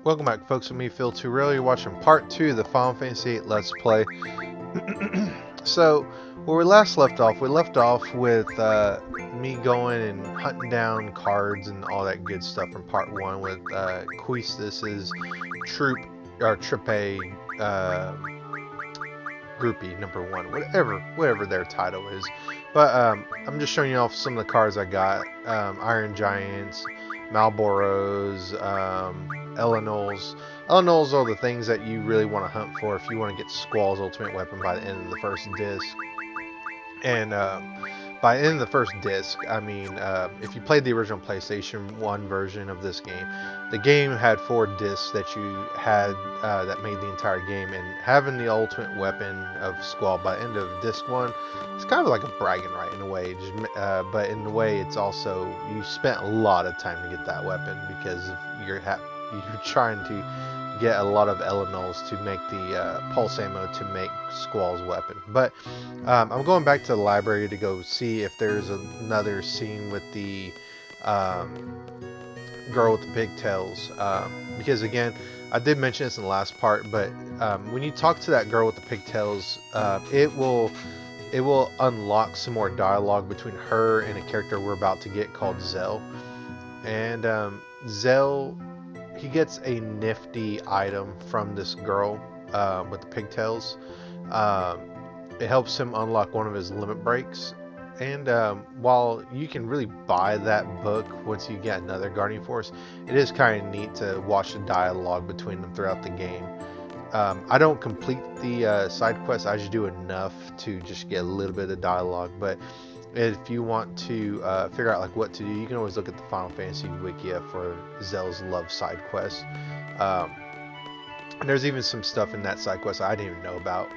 Welcome back, folks. With me, Phil Turrell. You're watching part 2 of the Final Fantasy VIII Let's Play. So, where we left off with me going and hunting down cards and all that good stuff from part 1 with Quistis's troop, or Trippe groupie number 1, whatever their title is. But I'm just showing you off some of the cards I got. Iron Giants, Malboros, Elenols. Elenols are the things that you really want to hunt for if you want to get Squall's ultimate weapon by the end of the first disc. And by the end of the first disc, I mean, if you played the original PlayStation 1 version of this game, the game had 4 discs that you had that made the entire game. And having the ultimate weapon of Squall by the end of disc 1, it's kind of like a bragging right in a way. But in a way, it's also, you spent a lot of time to get that weapon because you're trying to get a lot of Elenols to make the pulse ammo to make Squall's weapon. But I'm going back to the library to go see if there's another scene with the girl with the pigtails. Because again, I did mention this in the last part, but when you talk to that girl with the pigtails, it will unlock some more dialogue between her and a character we're about to get called Zell. And Zell, he gets a nifty item from this girl with the pigtails. It helps him unlock one of his limit breaks. And while you can really buy that book once you get another Guardian Force, it is kind of neat to watch the dialogue between them throughout the game. I don't complete the side quests. I just do enough to just get a little bit of dialogue. But if you want to figure out like what to do, you can always look at the Final Fantasy Wikia for Zell's love side quest. And there's even some stuff in that side quest I didn't even know about.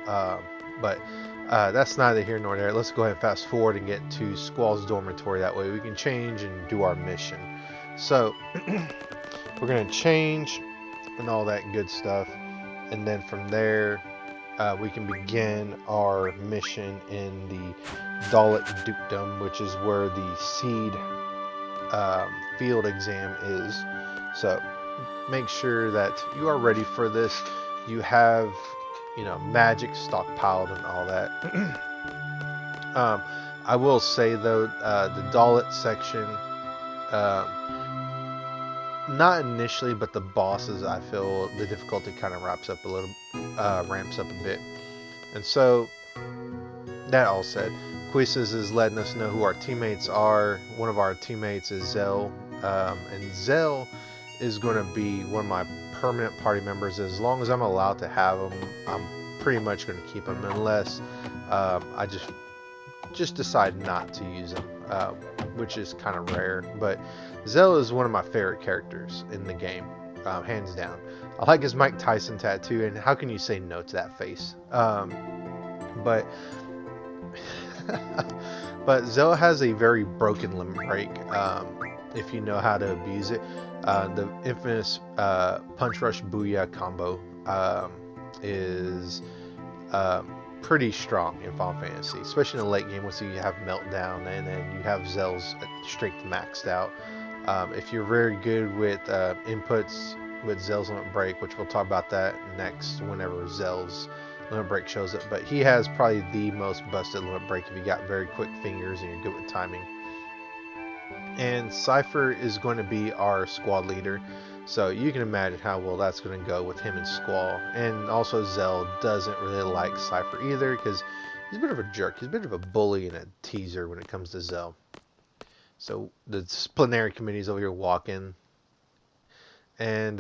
But that's neither here nor there. Let's go ahead and fast forward and get to Squall's dormitory. That way we can change and do our mission. So we're going to change and all that good stuff. And then from there, we can begin our mission in the Dollet Dukedom, which is where the seed field exam is. So make sure that you are ready for this. You have, magic stockpiled and all that. I will say though, the Dollet section, not initially, but the bosses, I feel the difficulty kind of ramps up a bit. And so, that all said, Quistis is letting us know who our teammates are. One of our teammates is Zell, and Zell is going to be one of my permanent party members. As long as I'm allowed to have him, I'm pretty much going to keep him, unless I just decide not to use him, which is kind of rare. But Zell is one of my favorite characters in the game, hands down. I like his Mike Tyson tattoo, and how can you say no to that face? But but Zell has a very broken limit break, if you know how to abuse it. The infamous Punch Rush Booyah combo is pretty strong in Final Fantasy, especially in the late game once you have Meltdown and then you have Zell's strength maxed out. If you're very good with inputs with Zell's limit break, which we'll talk about that next whenever Zell's limit break shows up, but he has probably the most busted limit break if you got very quick fingers and you're good with timing. And Cypher is going to be our squad leader, so you can imagine how well that's going to go with him and Squall. And also Zell doesn't really like Cypher either, because he's a bit of a jerk. He's a bit of a bully and a teaser when it comes to Zell. So the disciplinary committee's over here walking, and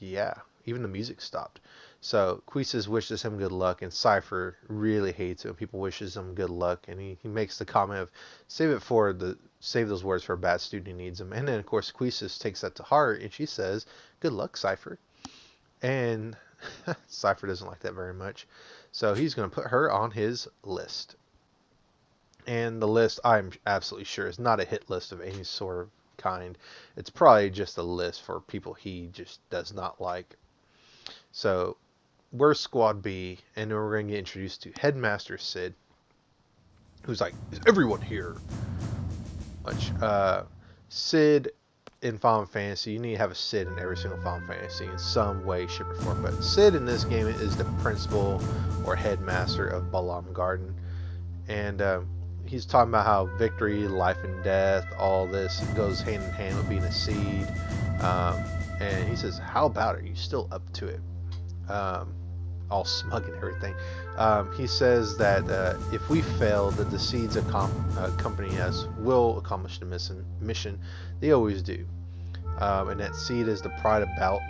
yeah, even the music stopped. So Quistis wishes him good luck, and Cypher really hates it when people wishes him good luck, and he makes the comment of save those words for a bad student who needs them. And then of course Quistis takes that to heart, and she says, "Good luck, Cypher." And Cypher doesn't like that very much, so he's going to put her on his list. And the list, I'm absolutely sure, is not a hit list of any sort of kind. It's probably just a list for people he just does not like. So we're Squad B, and then we're going to get introduced to Headmaster Sid, who's like, "Is everyone here?" Which, Sid in Final Fantasy, you need to have a Cid in every single Final Fantasy in some way, shape, or form. But Cid in this game is the principal or headmaster of Balam Garden, and he's talking about how victory, life and death, all this goes hand in hand with being a seed. And he says, "How about it? Are you still up to it?" All smug and everything. He says that if we fail, that the seeds accompany us will accomplish the mission. They always do. And that seed is the pride of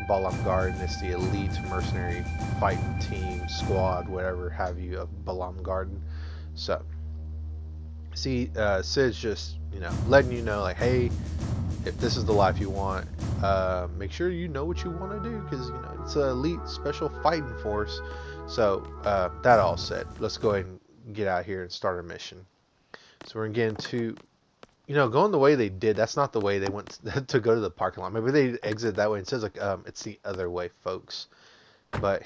Balam Garden. It's the elite mercenary fighting team, squad, whatever have you, of Balam Garden. So, see, Sid's just, letting you know, like, hey, if this is the life you want, make sure you know what you want to do, because, it's an elite special fighting force. So, that all said, let's go ahead and get out here and start our mission. So we're going to going the way they did, that's not the way they went to go to the parking lot. Maybe they exit that way. It says, like, it's the other way, folks. But,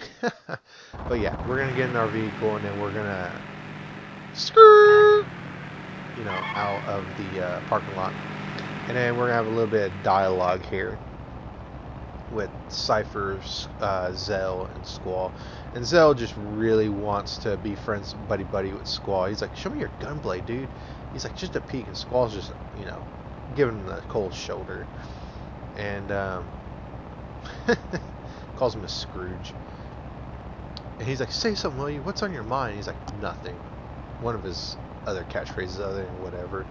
but yeah, we're going to get in our vehicle, and then we're going to skirt, out of the parking lot. And then we're going to have a little bit of dialogue here with Cypher, Zell, and Squall. And Zell just really wants to be friends buddy with Squall. He's like, show me your gunblade, dude. He's like, just a peek. And Squall's just, giving him the cold shoulder. And calls him a Scrooge. And he's like, say something, will you? What's on your mind? He's like, nothing. One of his other catchphrases other than whatever.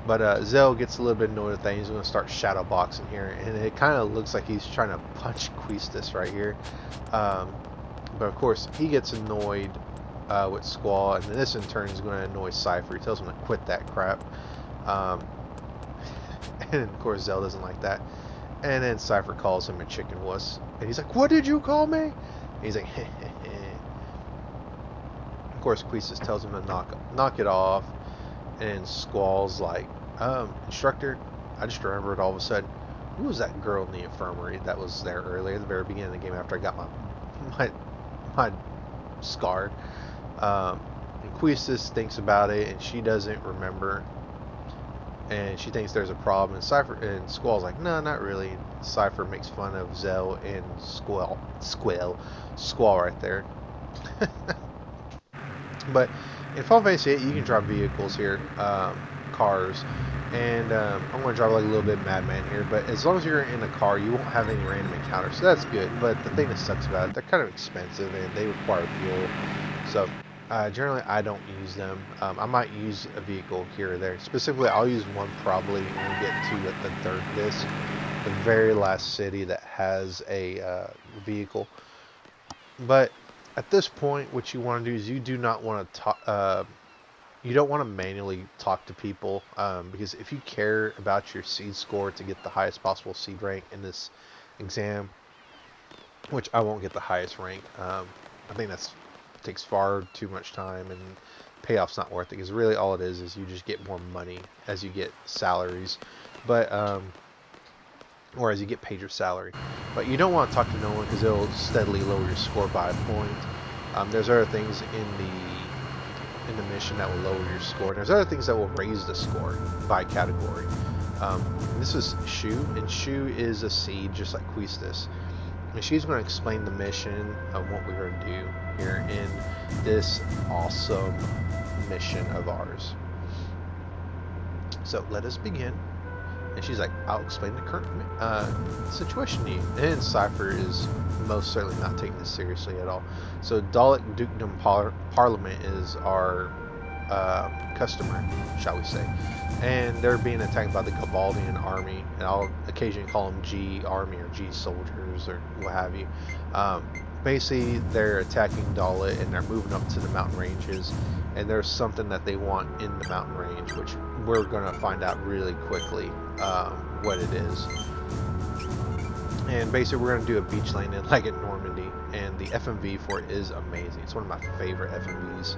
But Zell gets a little bit annoyed with that. He's going to start shadow boxing here. And it kind of looks like he's trying to punch Quistis right here. But of course, he gets annoyed with Squall. And this in turn is going to annoy Cypher. He tells him to quit that crap. And of course, Zell doesn't like that. And then Cypher calls him a chicken wuss. And he's like, what did you call me? And he's like, heh. Of course, Quistis tells him to knock it off. And Squall's like, instructor, I just remembered all of a sudden, who was that girl in the infirmary that was there earlier at the very beginning of the game after I got my scar? And Quistis thinks about it, and she doesn't remember, and she thinks there's a problem. And Squall's like, no, not really. Cypher makes fun of Zell and Squall right there. But in Final Fantasy VIII, you can drive vehicles here, cars, and I'm going to drive like a little bit Madman here, but as long as you're in a car, you won't have any random encounters, so that's good. But the thing that sucks about it, they're kind of expensive, and they require fuel, so generally I don't use them. I might use a vehicle here or there. Specifically, I'll use one probably when we get to the third disc, the very last city that has a vehicle. But at this point, what you want to do is you do not want to talk. You don't want to manually talk to people, because if you care about your seed score to get the highest possible seed rank in this exam, which I won't get the highest rank, I think that takes far too much time, and payoff's not worth it, because really all it is you just get more money as you get salaries, but or as you get paid your salary. But you don't want to talk to no one, because it'll steadily lower your score by a point. There's other things in the mission that will lower your score, and there's other things that will raise the score by category. This is Shu, and Shu is a seed just like Quistis. And she's going to explain the mission of what we're going to do here in this awesome mission of ours. So let us begin. And she's like, I'll explain the current situation to you. And Cypher is most certainly not taking this seriously at all. So Dollet Dukedom Parliament is our customer, shall we say. And they're being attacked by the Galbadian army. And I'll occasionally call them G Army or G Soldiers or what have you. Basically, they're attacking Dollet and they're moving up to the mountain ranges. And there's something that they want in the mountain range, which we're going to find out really quickly what it is. And basically we're going to do a beach landing like at Normandy, and the FMV for it is amazing. It's one of my favorite FMVs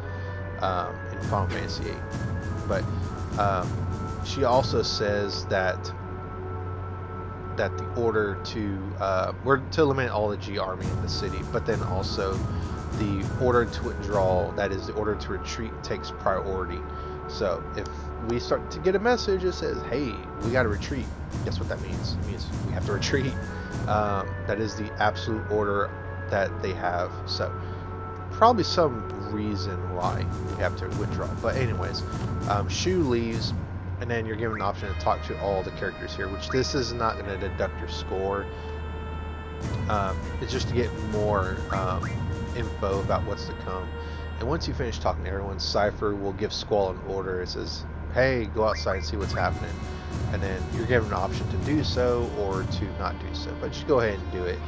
in Final Fantasy VIII. But she also says that the order to we're to eliminate all the G army in the city, but then also the order to withdraw, that is the order to retreat, takes priority. So if we start to get a message that says, hey, we got to retreat, guess what that means? It means we have to retreat. That is the absolute order that they have. So probably some reason why we have to withdraw. But anyways, Shu leaves, and then you're given the option to talk to all the characters here, which this is not going to deduct your score. It's just to get more info about what's to come. And once you finish talking to everyone, Cypher will give Squall an order. It says, hey, go outside and see what's happening. And then you're given an option to do so or to not do so. But just go ahead and do it.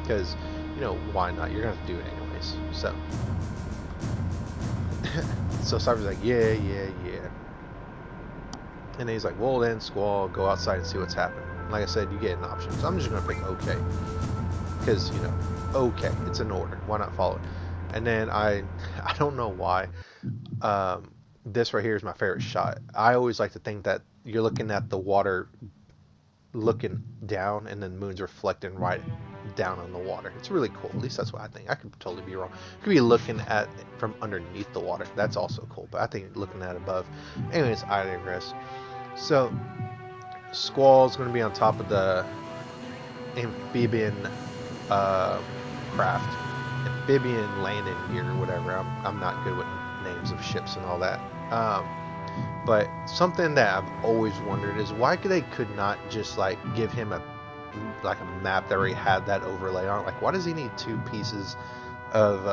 Because, you know, why not? You're going to have to do it anyways. So, so Cypher's like, yeah. And then he's like, well then, Squall, go outside and see what's happening. Like I said, you get an option. So I'm just going to pick okay. Because, you know, okay, it's an order. Why not follow it? And then I don't know why. This right here is my favorite shot. I always like to think that you're looking at the water looking down and then the moon's reflecting right down on the water. It's really cool. At least that's what I think. I could totally be wrong. You could be looking at from underneath the water. That's also cool. But I think looking at above. Anyways, I digress. So Squall's going to be on top of the amphibian craft. Amphibian landing gear or whatever. I'm not good with names of ships and all that. But something that I've always wondered is why they could not just like give him a map that already had that overlay on it. Like, why does he need two pieces of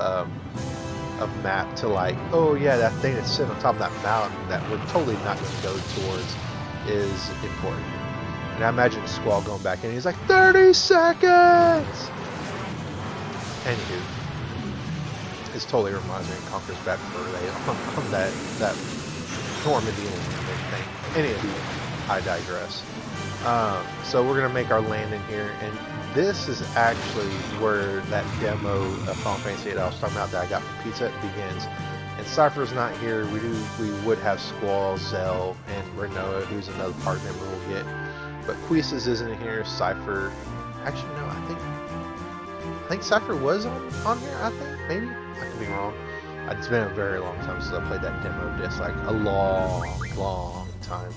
map to like, oh yeah, that thing that's sitting on top of that mountain that we're totally not going to go towards is important. And I imagine Squall going back in and he's like, 30 seconds! Anywho, this totally reminds me of Conqueror's Bad Fur Day on that Normandy thing. Anywho, I digress. So we're going to make our landing here, and this is actually where that demo of Final Fantasy VIII I was talking about that I got from Pizza begins. And Cypher's not here. We would have Squall, Zell, and Renoa, who's another part member we'll get. But Queesis isn't here. Cypher, actually no, I think Cypher was on here. I think maybe I could be wrong. It's been a very long time since I played that demo disc, like a long time.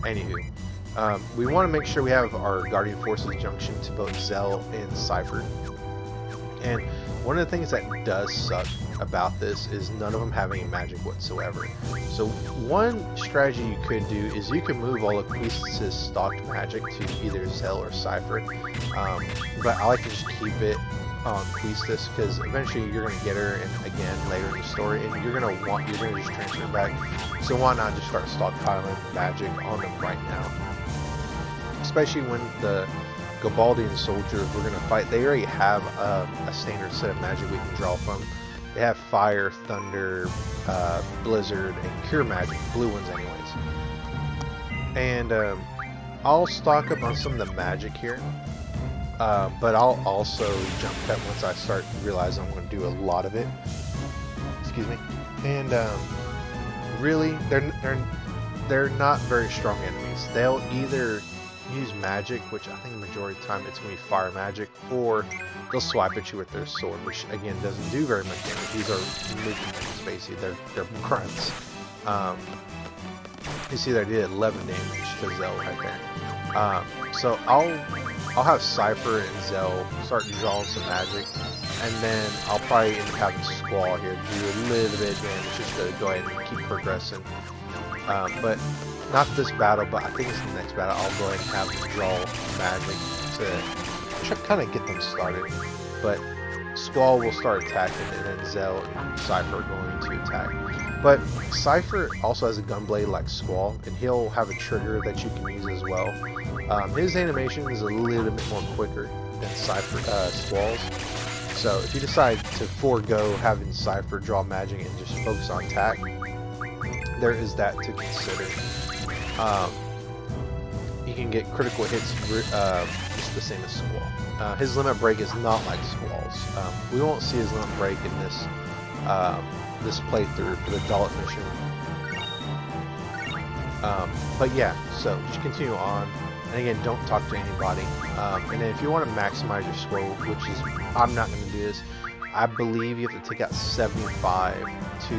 Anywho, we want to make sure we have our Guardian Forces junction to both Zell and Cypher. And one of the things that does suck about this is none of them have any magic whatsoever. So one strategy you could do is you could move all of Queesis' stocked magic to either Zell or Cypher. But I like to just keep it on Queesis because eventually you're going to get her and again later in the story, and you're going to just transfer it back. So why not just start stockpiling magic on them right now? Especially when the Galbadian soldiers we're going to fight, they already have a standard set of magic we can draw from. They have fire, thunder, blizzard, and cure magic, blue ones anyways. And I'll stock up on some of the magic here. But I'll also jump cut once I start realizing I'm going to do a lot of it. Excuse me. And really, they're not very strong enemies. They'll either use magic, which I think the majority of the time it's going to be fire magic, or they'll swipe at you with their sword, which again doesn't do very much damage. These are moving enemies, basically. They're grunts. You see that I did 11 damage to Zell right there. So I'll have Cypher and Zell start drawing some magic, and then I'll probably end up having Squall here do a little bit of damage just to go ahead and keep progressing. But not this battle, but I think it's the next battle. I'll go ahead and have them draw magic to kind of get them started. But Squall will start attacking, and then Zell and Cypher are going to attack. But Cypher also has a gunblade like Squall, and he'll have a trigger that you can use as well. His animation is a little bit more quicker than Squall's. So if you decide to forego having Cypher draw magic and just focus on attack, there is that to consider. You can get critical hits just the same as Squall. His limit break is not like Squall's. We won't see his limit break in this this playthrough for the Dollet mission. But yeah, so just continue on. And again, don't talk to anybody. And then if you want to maximize your scroll, which is, I'm not going to do this, I believe you have to take out 75 to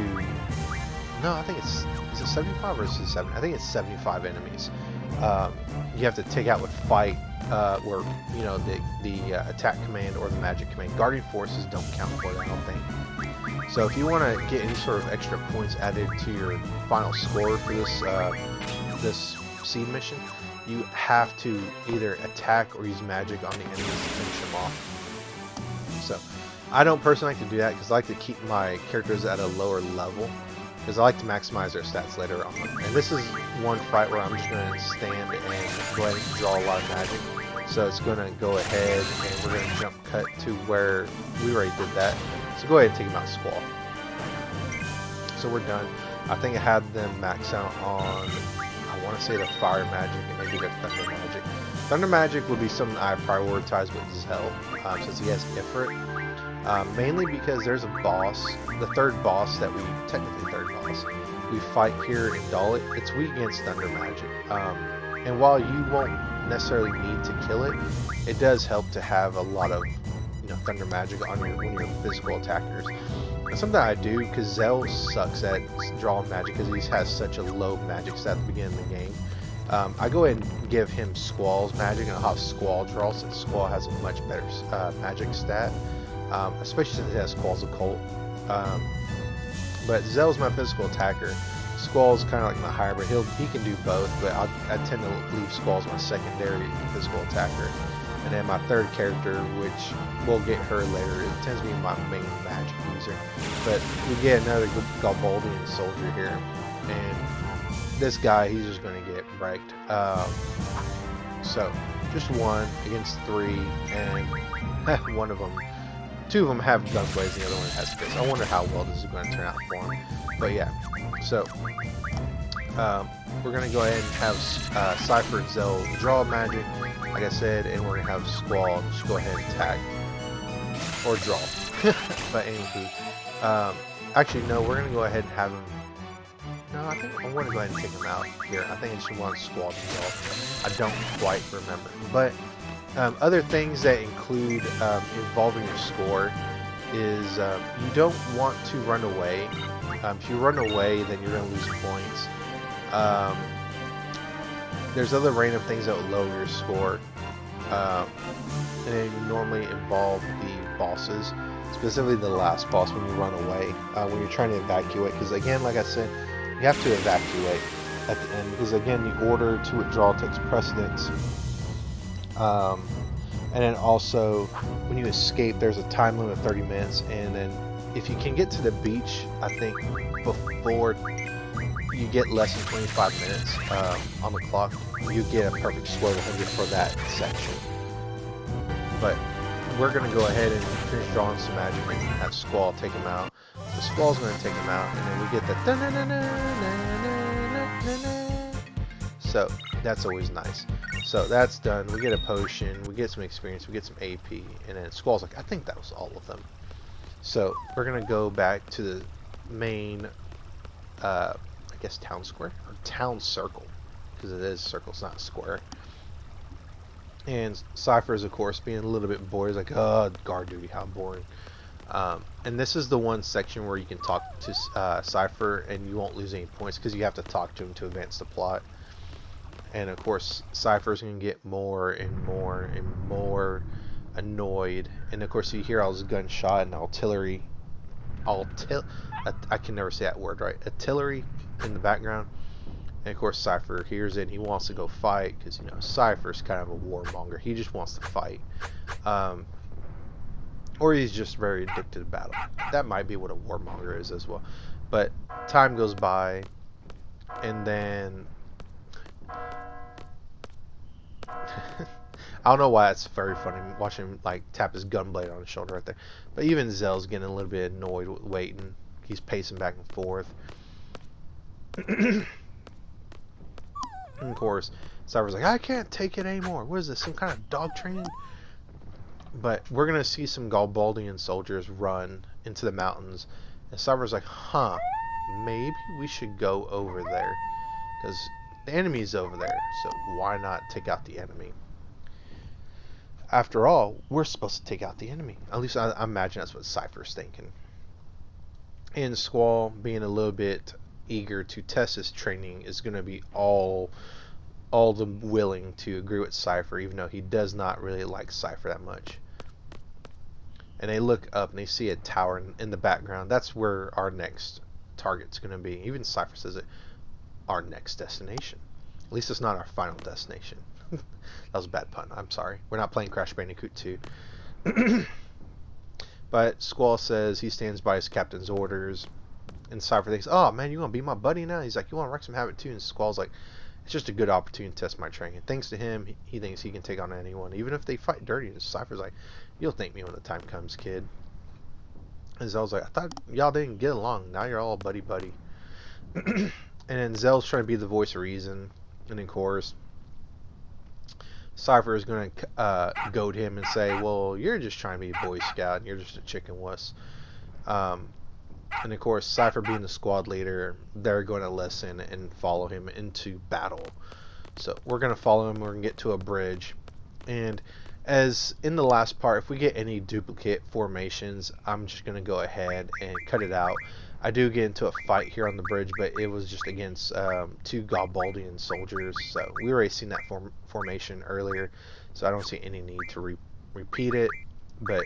no, I think is it 75 or is it 70? I think it's 75 enemies. You have to take out with fight, where you know the attack command or the magic command. Guardian forces don't count for it, I don't think. So if you want to get any sort of extra points added to your final score for this seed mission, you have to either attack or use magic on the enemies to finish them off. So I don't personally like to do that because I like to keep my characters at a lower level because I like to maximize their stats later on. And this is one fight where I'm just going to stand and go ahead and draw a lot of magic. So it's going to go ahead and we're going to jump cut to where we already did that. So go ahead and take them out Squall. So we're done. I think I had them max out on, I want to say the fire magic and maybe their thunder magic. Thunder magic would be something I prioritize with Zell, since he has Ifrit. Mainly because there's a boss, the third boss that we fight here in Dollet. It's weak against thunder magic. And while you won't necessarily need to kill it, it does help to have a lot of thunder magic on one of your physical attackers. And something I do, because Zell sucks at drawing magic because he has such a low magic stat at the beginning of the game. I go ahead and give him Squall's magic, and I'll have Squall draw since Squall has a much better magic stat, especially since it has Squall's occult. But Zell's my physical attacker. Squall's kind of like my hybrid. He can do both, but I tend to leave Squall as my secondary physical attacker. And then my third character, which we'll get her later, it tends to be my main magic user. But we get another Galbadia soldier here, and this guy, he's just going to get wrecked. So just one against three, and two of them have gun blades, the other one has fists. I wonder how well this is going to turn out for him. But yeah, so we're going to go ahead and have Cypher and Zell draw magic, like I said, and we're going to have Squall just go ahead and attack. Or draw. But anywho, actually no, we're going to go ahead and have him. No, I think I want to go ahead and take him out here. I think I just want Squall to draw. I don't quite remember. But other things that include involving your score is you don't want to run away. If you run away, then you're going to lose points. There's other random things that will lower your score, and they normally involve the bosses, specifically the last boss when you run away, when you're trying to evacuate, because again, like I said, you have to evacuate at the end, because again, the order to withdraw takes precedence. And then also, when you escape, there's a time limit of 30 minutes, and then if you can get to the beach, I think before you get less than 25 minutes on the clock, you get a perfect score of 100 for that section. But we're going to go ahead and finish drawing some magic and have Squall take him out. So Squall's going to take him out, and then we get the so that's always nice. So that's done. We get a potion, we get some experience, we get some AP, and then Squall's like, I think that was all of them. So we're going to go back to the main I guess town square or town circle, because it is circle, it's not square. And Cypher is, of course, being a little bit bored. He's like, oh, guard duty, how boring. And this is the one section where you can talk to Cypher and you won't lose any points because you have to talk to him to advance the plot. And of course, Cypher's going to get more and more and more annoyed. And of course, you hear all this gunshot and artillery. I can never say that word right. Artillery in the background. And of course, Cypher hears it and he wants to go fight because, Cypher's kind of a warmonger. He just wants to fight. Or he's just very addicted to battle. That might be what a warmonger is as well. But time goes by, and then I don't know why it's very funny watching him like tap his gun blade on his shoulder right there. But even Zell's getting a little bit annoyed with waiting. He's pacing back and forth. And of course, Cypher's like, I can't take it anymore. What is this, some kind of dog training? But we're going to see some Galbadian soldiers run into the mountains. And Cypher's like, huh, maybe we should go over there. Because the enemy's over there, so why not take out the enemy? After all, we're supposed to take out the enemy. At least I imagine that's what Cypher's thinking. And Squall, being a little bit eager to test his training is going to be all the willing to agree with Cypher, even though he does not really like Cypher that much. And they look up and they see a tower in the background. That's where our next target's going to be. Even Cypher says it, our next destination. At least it's not our final destination. That was a bad pun. I'm sorry. We're not playing Crash Bandicoot 2. But Squall says he stands by his captain's orders. And Cypher thinks, oh man, you want to be my buddy now? He's like, you want to wreck some havoc too? And Squall's like, it's just a good opportunity to test my training. Thanks to him, he thinks he can take on anyone, even if they fight dirty. And Cypher's like, you'll thank me when the time comes, kid. And Zell's like, I thought y'all didn't get along. Now you're all buddy-buddy. And then Zell's trying to be the voice of reason. And of course, Cypher is going to goad him and say, well, you're just trying to be a Boy Scout, and you're just a chicken wuss. And of course, Cypher being the squad leader, they're going to listen and follow him into battle. So we're going to follow him, we're going to get to a bridge. And as in the last part, if we get any duplicate formations, I'm just going to go ahead and cut it out. I do get into a fight here on the bridge, but it was just against two Galbadian soldiers. So we already seen that formation earlier, so I don't see any need to repeat it. But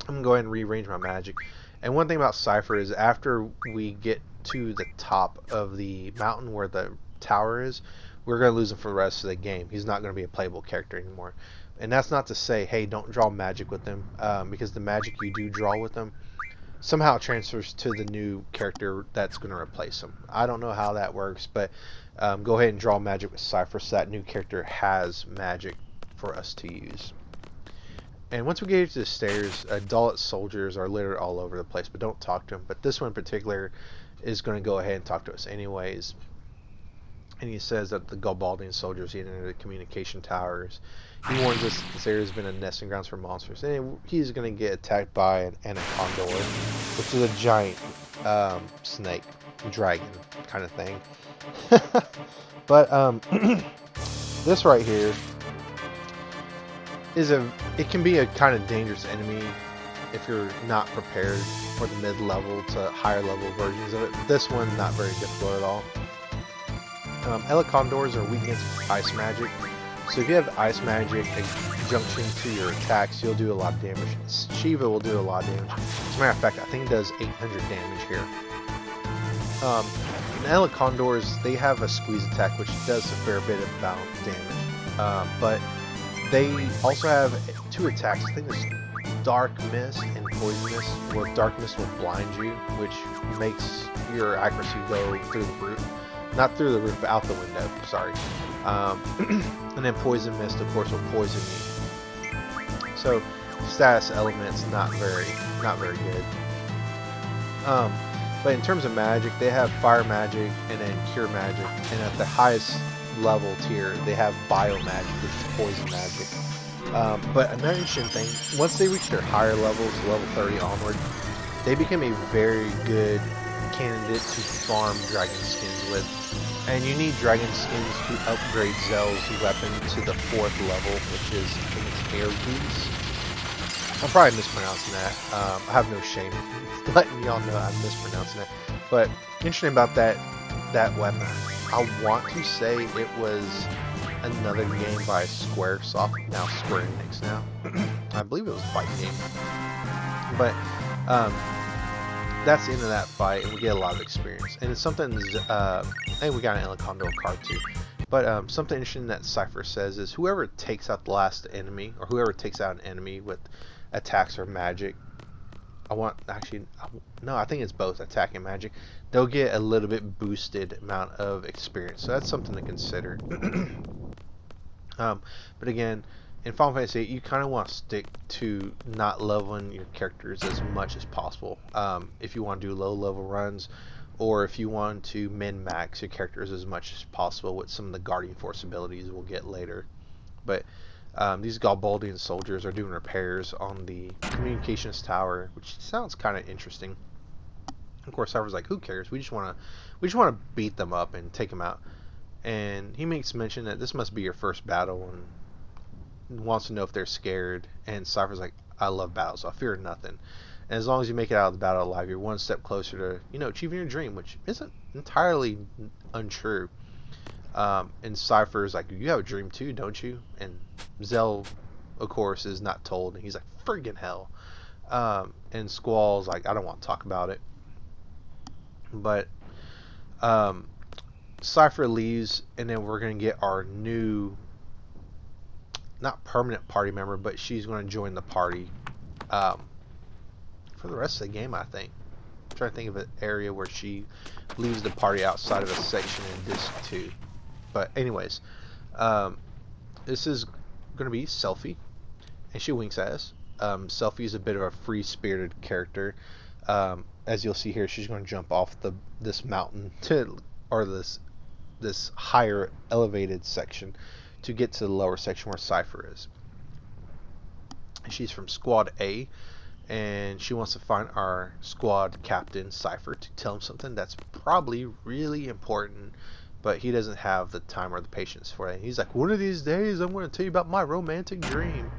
I'm going to go ahead and rearrange my magic. And one thing about Cypher is after we get to the top of the mountain where the tower is, we're going to lose him for the rest of the game. He's not going to be a playable character anymore. And that's not to say, hey, don't draw magic with him, because the magic you do draw with him somehow transfers to the new character that's going to replace him. I don't know how that works, but go ahead and draw magic with Cypher so that new character has magic for us to use. And once we get to the stairs, Dollet soldiers are littered all over the place, but don't talk to them. But this one in particular is going to go ahead and talk to us anyways. And he says that the Galbadian soldiers get into the communication towers. He warns us that this area has been a nesting grounds for monsters. And he's going to get attacked by an anaconda, which is a giant snake, dragon kind of thing. But this right here is it can be a kind of dangerous enemy if you're not prepared for the mid-level to higher level versions of it. This one, not very difficult at all. Elecondors are weak against ice magic, so if you have ice magic in conjunction to your attacks, you'll do a lot of damage. Shiva will do a lot of damage. As a matter of fact, I think it does 800 damage here. And Elecondors, they have a squeeze attack, which does a fair bit of damage. But they also have two attacks. I think it's Dark Mist and Poison Mist, where Dark Mist will blind you, which makes your accuracy go through the roof. Not through the roof, but out the window, sorry. And then Poison Mist, of course, will poison you. So, status elements, not very good. But in terms of magic, they have Fire Magic and then Cure Magic. And at the highest level tier, they have Bio Magic, which is Poison Magic. But another interesting thing, once they reach their higher levels, level 30 onward, they become a very good candidate to farm dragon skins with. And you need dragon skins to upgrade Zell's weapon to the 4th level, which is, I think it's Air Goose. I'm probably mispronouncing that. I have no shame letting y'all know I'm mispronouncing it. But interesting about that weapon, I want to say it was another game by Squaresoft, now Square Enix now. I believe it was a fighting game. But that's the end of that fight, and we get a lot of experience. And it's something, and we got an Anaconda card too. But something interesting that Cypher says is whoever takes out the last enemy, or whoever takes out an enemy with attacks or magic, I think it's both attack and magic, they'll get a little bit boosted amount of experience. So that's something to consider. But again, in Final Fantasy VIII, you kind of want to stick to not leveling your characters as much as possible. If you want to do low-level runs, or if you want to min-max your characters as much as possible with some of the Guardian Force abilities we'll get later. But these Galbadian soldiers are doing repairs on the communications tower, which sounds kind of interesting. Of course, Cypher's like, who cares? We just want to beat them up and take them out. And he makes mention that this must be your first battle, and wants to know if they're scared. And Cypher's like, I love battles, so I fear nothing. And as long as you make it out of the battle alive, you're one step closer to, you know, achieving your dream, which isn't entirely untrue. And Cypher's like, you have a dream too, don't you? And Zell, of course, is not told, and he's like, friggin' hell. And Squall's like, I don't want to talk about it. But um, Cypher leaves, and then we're going to get our new, not permanent party member, but she's going to join the party for the rest of the game, I think. I'm trying to think of an area where she leaves the party outside of a section in Disc 2. But anyways, this is going to be Selphie, and she winks at us. Selphie is a bit of a free-spirited character. As you'll see here, she's going to jump off this mountain or this higher elevated section to get to the lower section where Cypher is. She's from Squad A, and she wants to find our squad captain Cypher to tell him something that's probably really important, but he doesn't have the time or the patience for it. He's like, one of these days I'm going to tell you about my romantic dream.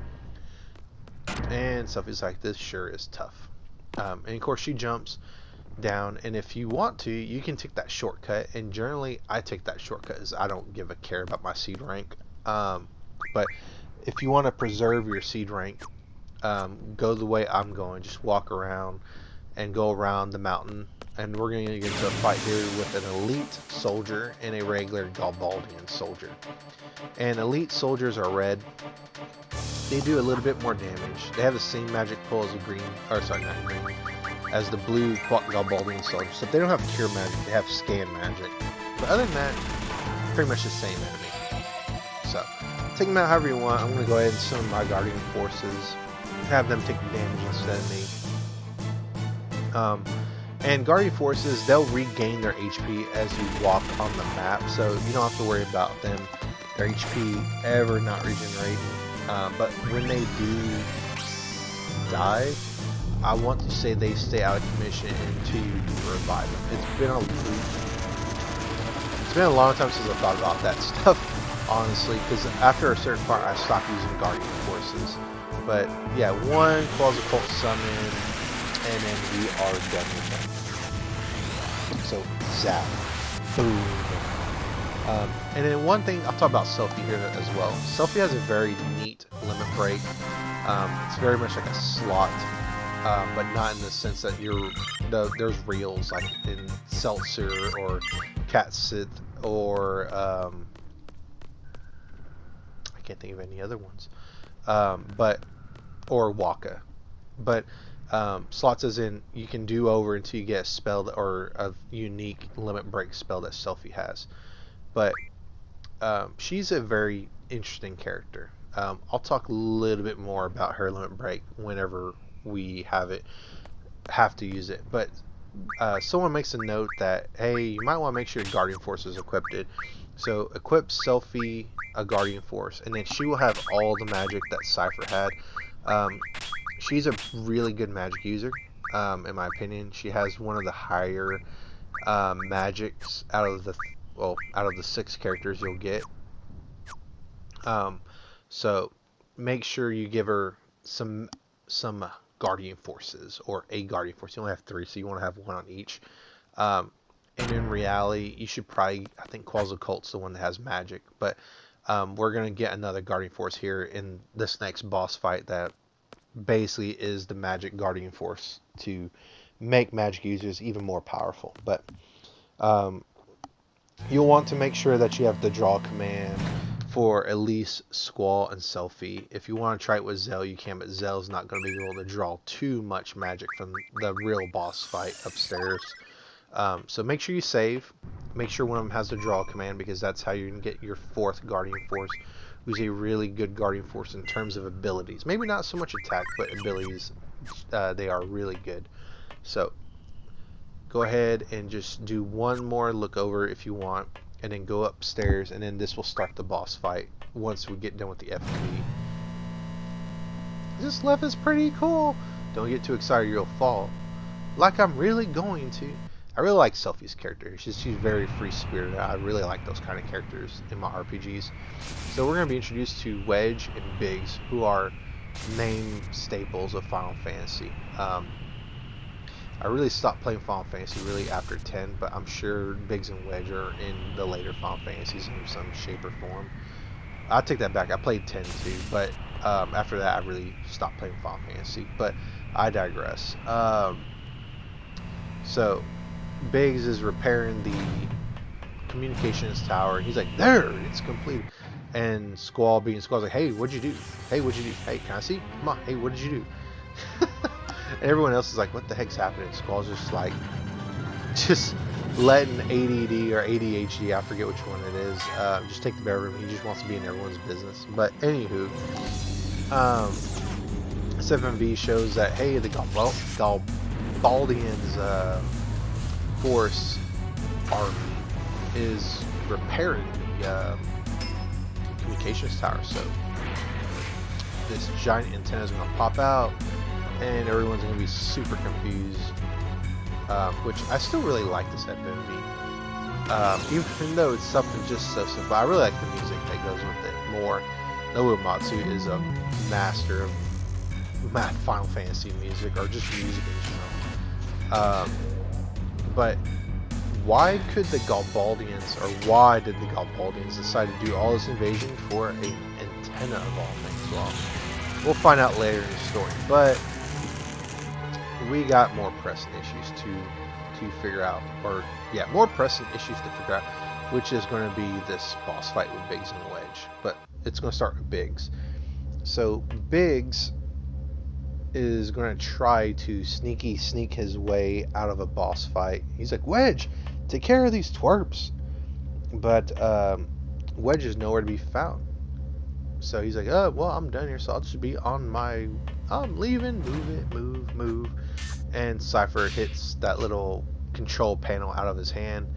And Selphie's like, this sure is tough. And of course she jumps down, and if you want to, you can take that shortcut, and generally I take that shortcut as I don't give a care about my seed rank. But if you want to preserve your seed rank, go the way I'm going. Just walk around and go around the mountain, and we're going to get into a fight here with an elite soldier and a regular Galbadian soldier. And elite soldiers are red. They do a little bit more damage. They have the same magic pull as the green, or sorry, not green, as the blue Galbadian soldier. So if they don't have cure magic, they have scan magic. But other than that, pretty much the same enemy. So take them out however you want. I'm going to go ahead and summon my Guardian Forces, have them take the damage instead of me. And Guardian Forces, they'll regain their HP as you walk on the map, so you don't have to worry about their HP ever not regenerating. But when they do die, I want to say they stay out of commission until you revive them. It's been a long time since I thought about that stuff, honestly, because after a certain part I stopped using Guardian Forces. But yeah, one Quasi-Cult summon, and then we are done with them. So, zap. Boom. And then one thing, I'll talk about Selphie here as well. Selphie has a very neat limit break. It's very much like a slot, but not in the sense that there's reels like in Seltzer or Catsit or I can't think of any other ones. Or Waka. But slots as in you can do over until you get a spell or a unique limit break spell that Selphie has. But she's a very interesting character. I'll talk a little bit more about her limit break whenever we have to use it. But someone makes a note that, hey, you might want to make sure your Guardian Force is equipped. So equip Selphie a Guardian Force, and then she will have all the magic that Cypher had. She's a really good magic user, in my opinion. She has one of the higher magics out of the 6 characters you'll get. So make sure you give her some Guardian Forces, or a Guardian Force. You only have 3, so you want to have 1 on each. And in reality, you should probably, I think Quasi-Cult's the one that has magic, but we're going to get another Guardian Force here in this next boss fight that basically is the magic Guardian Force to make magic users even more powerful. But you'll want to make sure that you have the draw command for at least Squall and Selphie. If you want to try it with Zell, you can, but Zell's not going to be able to draw too much magic from the real boss fight upstairs. So make sure you save. Make sure one of them has the draw command, because that's how you can get your 4th Guardian Force, who's a really good Guardian Force in terms of abilities. Maybe not so much attack, but abilities, they are really good. So go ahead and just do one more look over if you want, and then go upstairs, and then this will start the boss fight once we get done with the FTV. This level is pretty cool. Don't get too excited, you'll fall. Like I'm really going to. I really like Selphie's character. She's very free-spirited. I really like those kind of characters in my RPGs. So we're going to be introduced to Wedge and Biggs, who are main staples of Final Fantasy. I really stopped playing Final Fantasy really after 10, but I'm sure Biggs and Wedge are in the later Final Fantasies in some shape or form. I'll take that back. I played 10 too, but after that I really stopped playing Final Fantasy. But I digress. So Biggs is repairing the communications tower. He's like, there, it's complete. And Squall being Squall's like, hey, what'd you do? Hey, what'd you do? Hey, can I see? Come on, hey, what did you do? And everyone else is like, what the heck's happening? Squall's just like, just letting ADD or ADHD, I forget which one it is, just take the bedroom. He just wants to be in everyone's business. But anywho, 7V shows that, hey, the Galbadians force army is repairing the communications tower. So this giant antenna is going to pop out, and everyone's going to be super confused. Which I still really like this FMV. Even though it's something just so simple, I really like the music that goes with it more. Uematsu is a master of Final Fantasy music, or just music in general. But why could the Galbadians, or why did the Galbadians decide to do all this invasion for an antenna of all things? Well, we'll find out later in the story, but we got more pressing issues to figure out, or yeah, more pressing issues to figure out, which is going to be this boss fight with Biggs and Wedge. But it's going to start with Biggs. So Biggs is going to try to sneak his way out of a boss fight. He's like, Wedge, take care of these twerps. But Wedge is nowhere to be found. So he's like, oh, well, I'm done here, so I'll just be on my, I'm leaving, move. And Cypher hits that little control panel out of his hand,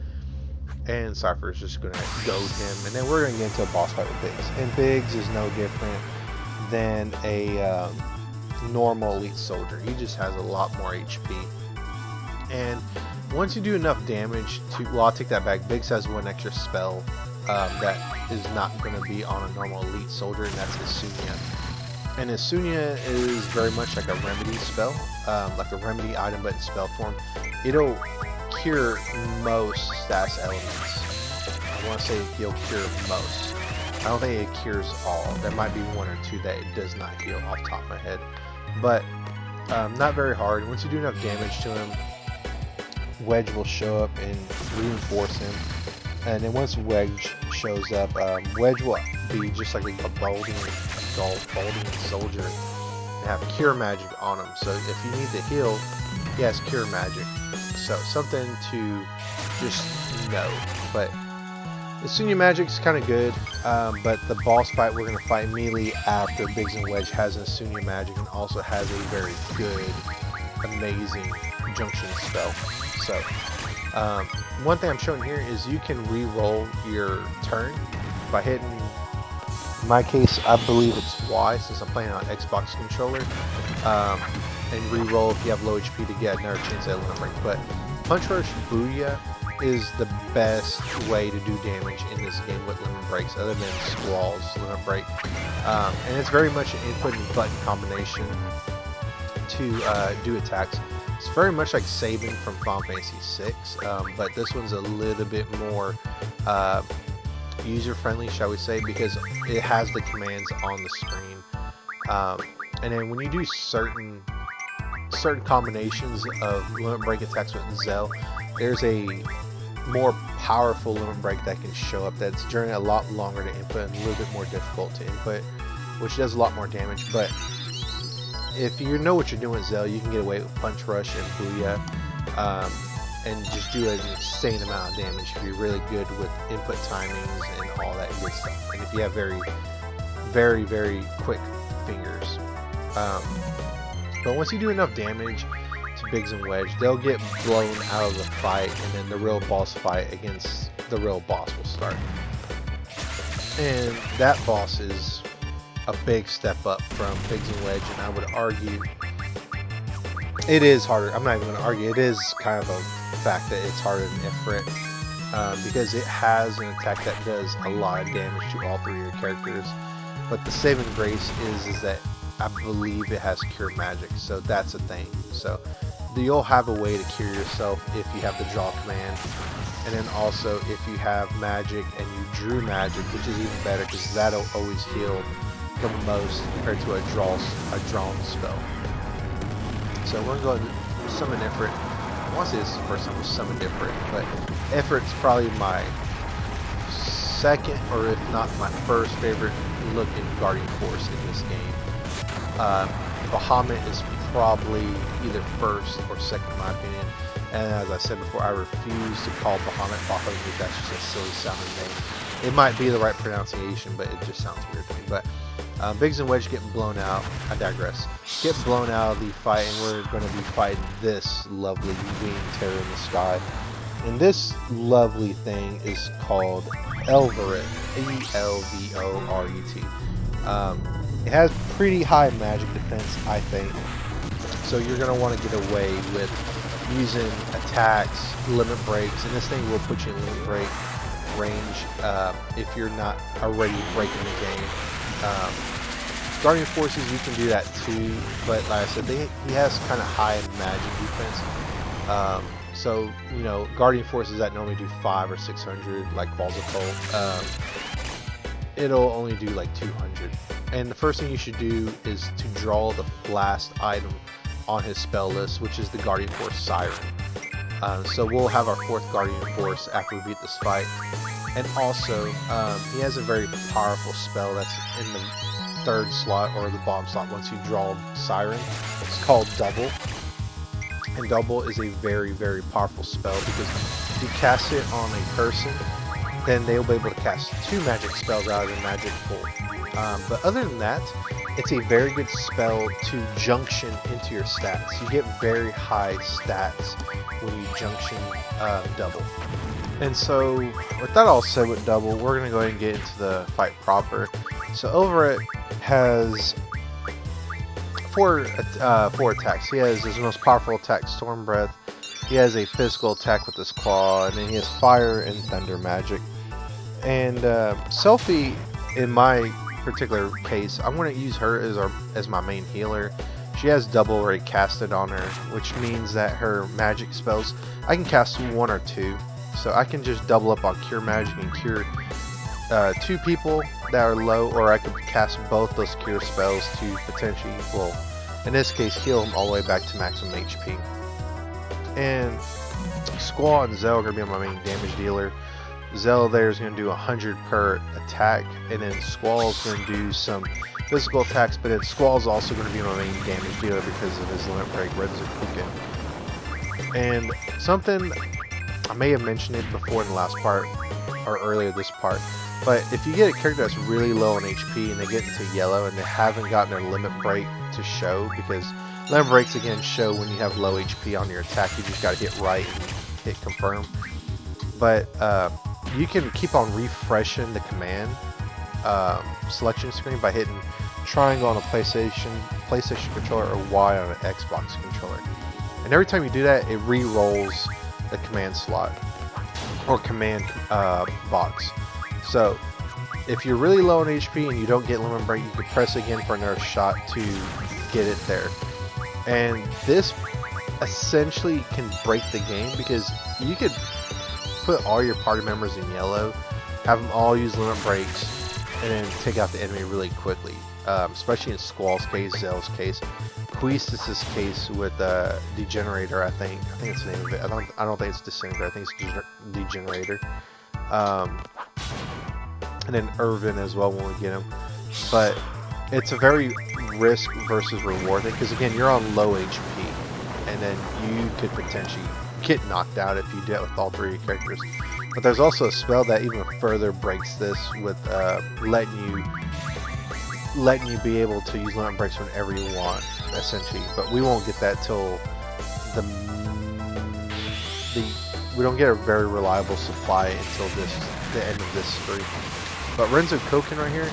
and Cypher is just going to goad him, and then we're going to get into a boss fight with Biggs. And Biggs is no different than a normal elite soldier. He just has a lot more HP. And once you do enough damage to, well, I'll take that back, Biggs has one extra spell that is not going to be on a normal elite soldier, and that's Isunia. And Isunia is very much like a remedy spell, like a remedy item but in spell form. It'll cure most status elements. I want to say it'll cure most. I don't think it cures all. There might be one or two that it does not heal off the top of my head. But not very hard. Once you do enough damage to him, Wedge will show up and reinforce him. And then once Wedge shows up, Wedge will be just like a Galbadian soldier and have cure magic on him. So if you need to heal, he has cure magic. So something to just know. But the Isunia magic's kind of good, but the boss fight we're going to fight immediately after Biggs and Wedge has an Isunia magic and also has a very good, amazing junction spell. So one thing I'm showing here is you can re-roll your turn by hitting, in my case, I believe it's Y, since I'm playing on Xbox controller, and re-roll if you have low HP to get another chance at Limit Break. But Punch Rush Booyah is the best way to do damage in this game with Limit Breaks, other than Squall's Limit Break. And it's very much an input and button combination to do attacks. It's very much like Sabin from Final Fantasy VI, but this one's a little bit more user-friendly, shall we say, because it has the commands on the screen. And then when you do certain combinations of Limit Break attacks with Zell, there's a more powerful Limit Break that can show up that's during a lot longer to input and a little bit more difficult to input, which does a lot more damage. But if you know what you're doing with Zell, you can get away with Punch Rush and Booyah, and just do an insane amount of damage if you're really good with input timings and all that good stuff. And if you have very, very, very quick fingers. But once you do enough damage to Biggs and Wedge, they'll get blown out of the fight, and then the real boss fight against the real boss will start. And that boss is a big step up from Biggs and Wedge, and I would argue it is harder. I'm not even going to argue. It is kind of a fact that it's harder than Ifrit, because it has an attack that does a lot of damage to all three of your characters. But the saving grace is that I believe it has cure magic, so that's a thing. So you'll have a way to cure yourself if you have the draw command, and then also if you have magic and you drew magic, which is even better because that'll always heal the most compared to a drawn spell. So we're going to go and summon Ifrit. I want to say this is the first time we summoned Ifrit, but Ifrit's probably my second, or if not my first favorite looking Guardian Force in this game. Bahamut is probably either first or second in my opinion. And as I said before, I refuse to call Bahamut Bahamut. That's just a silly sounding name. It might be the right pronunciation, but it just sounds weird to me. But Biggs and Wedge getting blown out. I digress. Get blown out of the fight, and we're going to be fighting this lovely winged terror in the sky. And this lovely thing is called Elvoret. E-L-V-O-R-E-T. It has pretty high magic defense, I think. So you're going to want to get away with using attacks, limit breaks, and this thing will put you in limit break range if you're not already breaking the game. Guardian Forces, you can do that too, but like I said, he has kind of high magic defense. So, you know, Guardian Forces that normally do 500 or 600, like Balls of Hope, it'll only do like 200. And the first thing you should do is to draw the last item on his spell list, which is the Guardian Force Siren. So we'll have our 4th Guardian Force after we beat this fight. And also, he has a very powerful spell that's in the 3rd slot, or the bottom slot once you draw Siren. It's called Double. And Double is a very, very powerful spell because if you cast it on a person, then they'll be able to cast 2 magic spells rather than magic 4. But other than that, it's a very good spell to junction into your stats. You get very high stats when you junction Double. And so, with that all said with Double, we're going to go ahead and get into the fight proper. So Elvoret has 4 attacks. He has his most powerful attack, Storm Breath. He has a physical attack with his claw, and then he has fire and thunder magic. And Selphie, in my particular case, I'm going to use her as my main healer. She has Double already casted on her, which means that her magic spells, I can cast 1 or 2. So I can just double up on Cure Magic and cure 2 people that are low, or I could cast both those cure spells to potentially, well, in this case, heal them all the way back to maximum HP. And Squall and Zell are going to be my main damage dealer. Zell there is going to do 100 per attack, and then Squall is going to do some physical attacks, but then Squall is also going to be my main damage dealer because of his limit break, Renzo Kuken. And something, I may have mentioned it before in the last part, or earlier this part, but if you get a character that's really low on HP and they get into yellow and they haven't gotten their limit break to show, because limit breaks again show when you have low HP on your attack, you just got to hit right and hit confirm. But you can keep on refreshing the command selection screen by hitting triangle on a PlayStation controller or Y on an Xbox controller. And every time you do that, it re-rolls the command slot or command box. So if you're really low on HP and you don't get limit break, you can press again for another shot to get it there. And this essentially can break the game because you could put all your party members in yellow, have them all use limit breaks, and then take out the enemy really quickly. Especially in Squall's case, Zell's case, Queestus' case with Degenerator. I think it's the name of it. I don't think it's Disintegrator. I think it's Degenerator. And then Irvin as well when we get him. But it's a very risk versus reward thing because again, you're on low HP, and then you could potentially get knocked out if you do it with all 3 of your characters. But there's also a spell that even further breaks this with letting you be able to use limit breaks whenever you want, essentially. But we won't get that till we don't get a very reliable supply until the end of this stream. But Renzo Koken right here,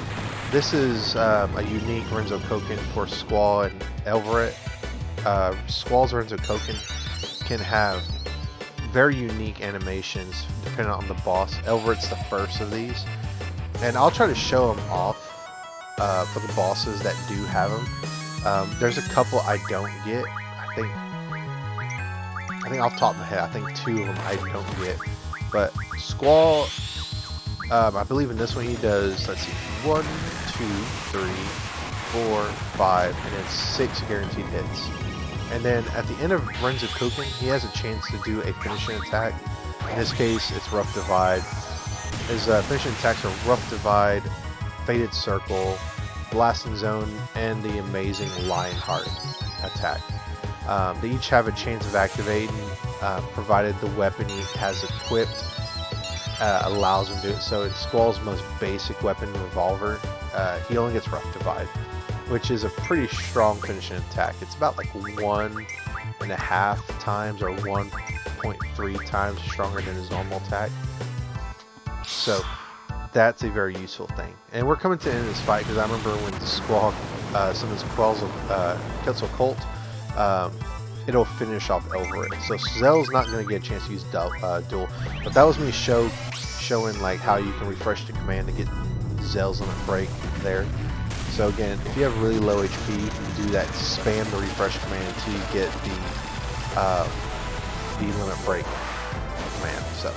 this is a unique Renzo Koken for Squall and Elvoret. Squall's Renzo Koken can have very unique animations depending on the boss. Elvoret's the first of these, and I'll try to show them off for the bosses that do have them. There's a couple I don't get. I think I think off the top of my head, I think 2 of them I don't get. But Squall, I believe in this one he does, let's see, 1, 2, 3, 4, 5, and then 6 guaranteed hits. And then at the end of Renzo Kuken, he has a chance to do a finishing attack. In this case, it's Rough Divide. His finishing attacks are Rough Divide, Faded Circle, Blasting Zone, and the amazing Lionheart attack. They each have a chance of activating, provided the weapon he has equipped allows him to do it. So it's Squall's most basic weapon, Revolver. He only gets Rough Divide, which is a pretty strong finishing attack. It's about like 1.5 times or 1.3 times stronger than his normal attack. So that's a very useful thing. And we're coming to the end of this fight because I remember when Squall, some of the Squalls of Quetzalcoatl, it'll finish off over it. So Zell's not going to get a chance to use duel, but that was me showing like how you can refresh the command to get Zell's limit break there. So again, if you have really low HP, you can do that. Spam the refresh command until you get the limit break command. So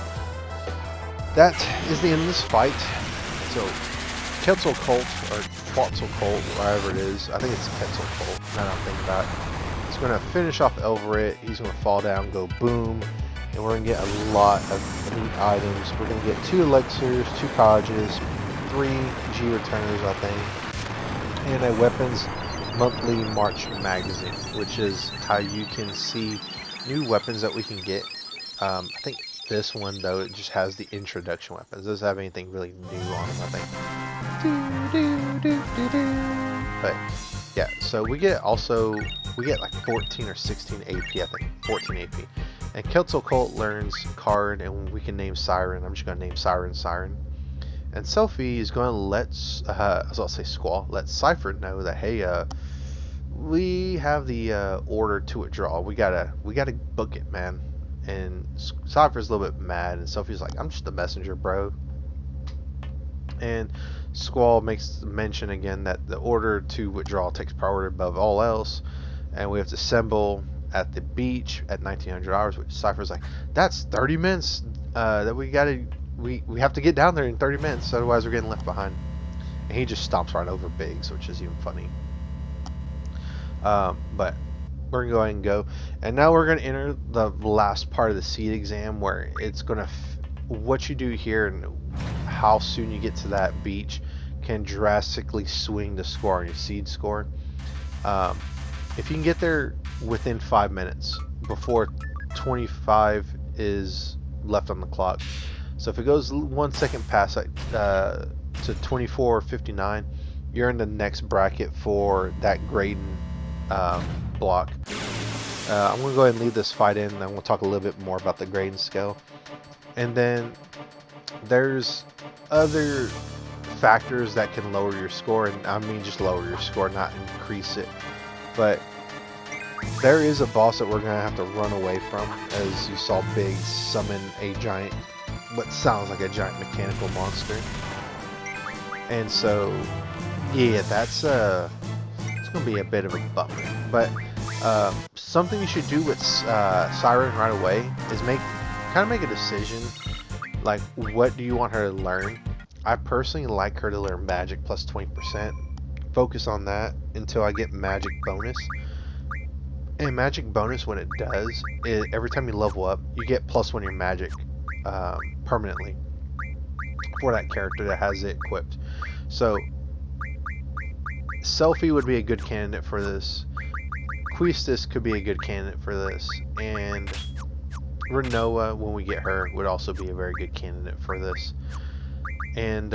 that is the end of this fight. So Quetzalcoatl or Quetzalcoatl, whatever it is, I think it's Quetzalcoatl. Now that I'm thinking about it, it's going to finish off Elverit. He's going to fall down, go boom, and we're going to get a lot of neat items. We're going to get 2 elixirs, 2 Kages, 3 G returners, I think, and a weapons monthly March magazine, which is how you can see new weapons that we can get. I think this one though, it just has the introduction weapons. It doesn't have anything really new on them, I think. But yeah, so we get like 14 or 16 AP, I think 14 AP. And Quetzalcoatl learns Card, and we can name Siren. I'm just gonna name Siren. And Selphie is going to let, Squall, let Cypher know that, hey, we have the order to withdraw. We gotta book it, man. And Cypher's a little bit mad, and Selphie's like, I'm just a messenger, bro. And Squall makes mention again that the order to withdraw takes priority above all else, and we have to assemble at the beach at 1900 hours. Which Cypher's like, that's 30 minutes that we gotta. We have to get down there in 30 minutes, otherwise we're getting left behind. And he just stomps right over Biggs, which is even funny. But we're going to go ahead and go. And now we're going to enter the last part of the seed exam, where it's going to... what you do here and how soon you get to that beach can drastically swing the score on your seed score. If you can get there within 5 minutes, before 25 is left on the clock. So if it goes 1 second past to 24:59, you're in the next bracket for that grading block. I'm going to go ahead and leave this fight in, and we'll talk a little bit more about the grading scale. And then there's other factors that can lower your score, and I mean just lower your score, not increase it. But there is a boss that we're going to have to run away from, as you saw Biggs summon a giant, what sounds like a giant mechanical monster. And so, yeah, that's it's going to be a bit of a bummer. But something you should do with Siren right away is make a decision, like, what do you want her to learn? I personally like her to learn magic plus 20%. Focus on that until I get magic bonus. And magic bonus, when it does, every time you level up, you get +1 your magic permanently for that character that has it equipped. So Selphie would be a good candidate for this. Quistis could be a good candidate for this, and Renoa, when we get her, would also be a very good candidate for this. And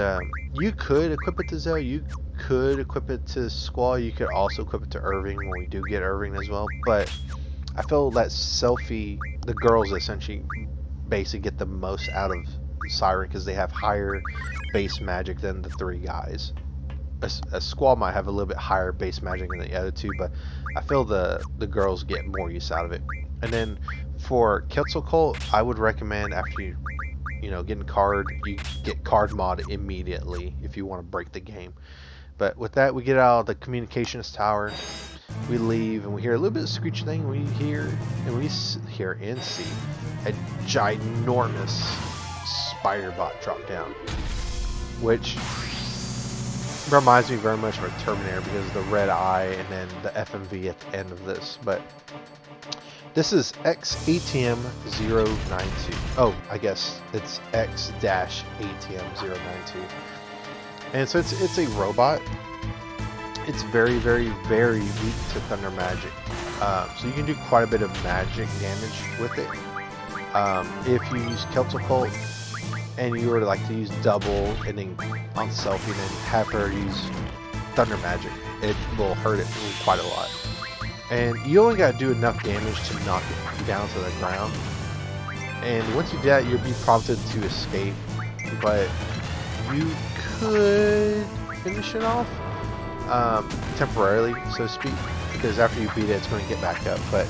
you could equip it to Zell, you could equip it to Squall, you could also equip it to Irving when we do get Irving as well. But I feel that Selphie, the girls essentially basically get the most out of Siren because they have higher base magic than the 3 guys. A Squall might have a little bit higher base magic than the other 2, but I feel the girls get more use out of it. And then for Quetzalcoatl, I would recommend after you know, getting card, you get card mod immediately if you want to break the game. But with that, we get out of the communications tower. We leave and we hear a little bit of screech thing. We hear and see a ginormous spider bot drop down, which reminds me very much of a Terminator because of the red eye and then the FMV at the end of this. But this is X-ATM-092. Oh, I guess it's X-ATM-092. And so it's a robot. It's very, very, very weak to thunder magic. So you can do quite a bit of magic damage with it. If you use Keltocolt and you were to like to use double and then on Selfie and then have her use thunder magic, it will hurt it quite a lot. And you only got to do enough damage to knock it down to the ground. And once you do that, you'll be prompted to escape. But you could finish it off temporarily, so to speak, because after you beat it, it's going to get back up. But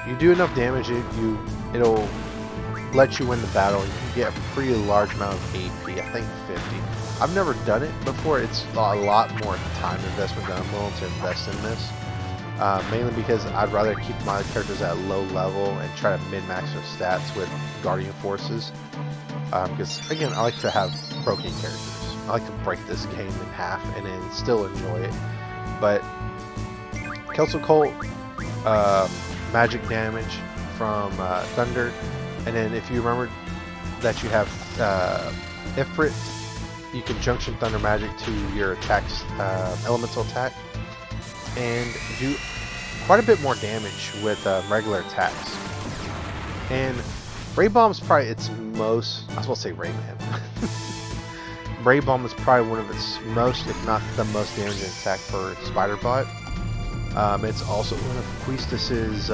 you do enough damage, it'll let you win the battle. You can get a pretty large amount of AP, I think 50. I've never done it before. It's a lot more time investment than I'm willing to invest in this. Mainly because I'd rather keep my characters at low level and try to min-max their stats with Guardian Forces. Because, again, I like to have broken characters. I like to break this game in half and then still enjoy it. But Keltocolt, magic damage from Thunder. And then if you remember that you have Ifrit, you can junction Thunder Magic to your attacks, elemental attack, and do quite a bit more damage with regular attacks. And Ray Bomb's probably its most, I was supposed to say Rayman. Ray Bomb is probably one of its most, if not the most damaging attack for Spider-Bot. It's also one of Quistis's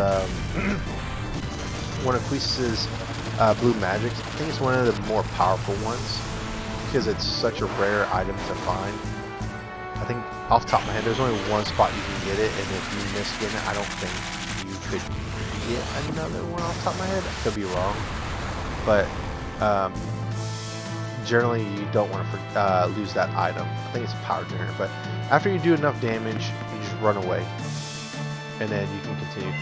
blue magics. I think it's one of the more powerful ones because it's such a rare item to find. I think off the top of my head, there's only one spot you can get it, and if you miss getting it, I don't think you could get another one off the top of my head. I could be wrong, but generally you don't want to lose that item. I think it's a power generator, but after you do enough damage, you just run away, and then you can continue.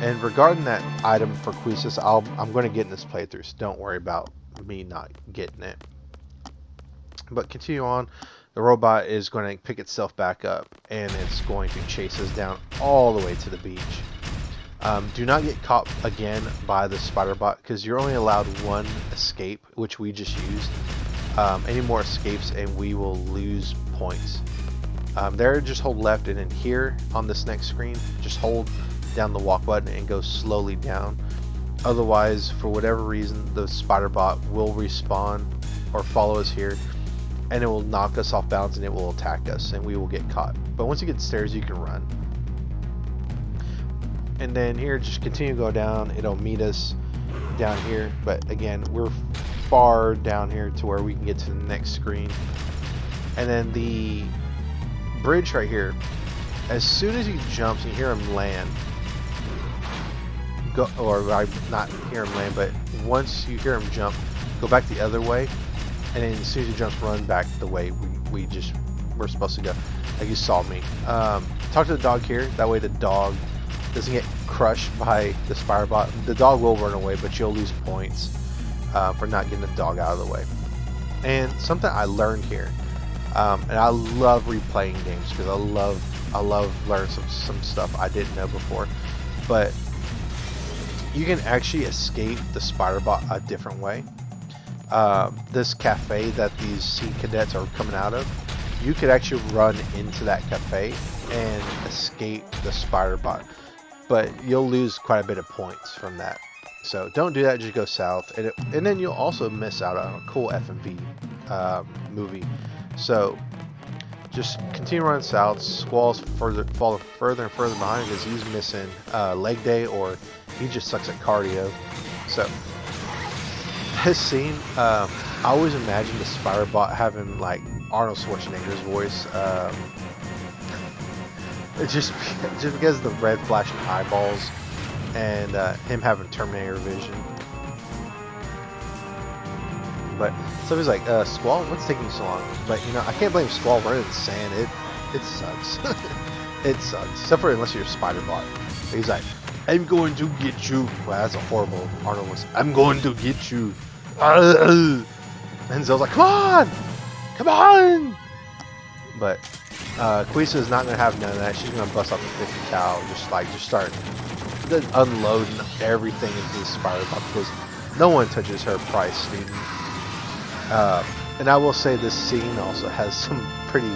And regarding that item for Quistis, I'm going to get in this playthrough, so don't worry about me not getting it. But continue on. The robot is going to pick itself back up, and it's going to chase us down all the way to the beach. Do not get caught again by the spider bot, because you're only allowed one escape, which we just used. Any more escapes and we will lose points. There, just hold left, and then here on this next screen, just hold down the walk button and go slowly down. Otherwise, for whatever reason, the spider bot will respawn or follow us here, and it will knock us off balance and it will attack us and we will get caught. But once you get stairs, you can run. And then here, just continue to go down. It'll meet us down here, but again, we're far down here to where we can get to the next screen. And then the bridge right here, as soon as he jumps and you hear him land, not hear him land, but once you hear him jump, go back the other way, and then as soon as he jumps, run back the way we're supposed to go, like you saw me. Talk to the dog here, that way the dog doesn't get crushed by the spider bot. The dog will run away, but you'll lose points for not getting the dog out of the way. And something I learned here, and I love replaying games because I love learning some stuff I didn't know before, but you can actually escape the spider bot a different way. This cafe that these sea cadets are coming out of, you could actually run into that cafe and escape the spider bot, but you'll lose quite a bit of points from that. So don't do that, just go south, and then you'll also miss out on a cool FMV movie. So just continue running south. Squall's falling further and further behind because he's missing leg day, or he just sucks at cardio. So this scene, I always imagined the spider bot having like Arnold Schwarzenegger's voice. It's just because of the red flashing eyeballs and him having Terminator vision. But somebody's like, Squall, what's taking so long? But you know, I can't blame Squall running in the sand. It sucks. It sucks, except for unless you're a spider bot. He's like, I'm going to get you. Wow, that's a horrible Arnold was. I'm going to get you. And Zell's like, come on! Come on! But Quisa is not going to have none of that. She's going to bust out the 50 cal, just start unloading everything into the spider bot because no one touches her price, dude. And I will say this scene also has some pretty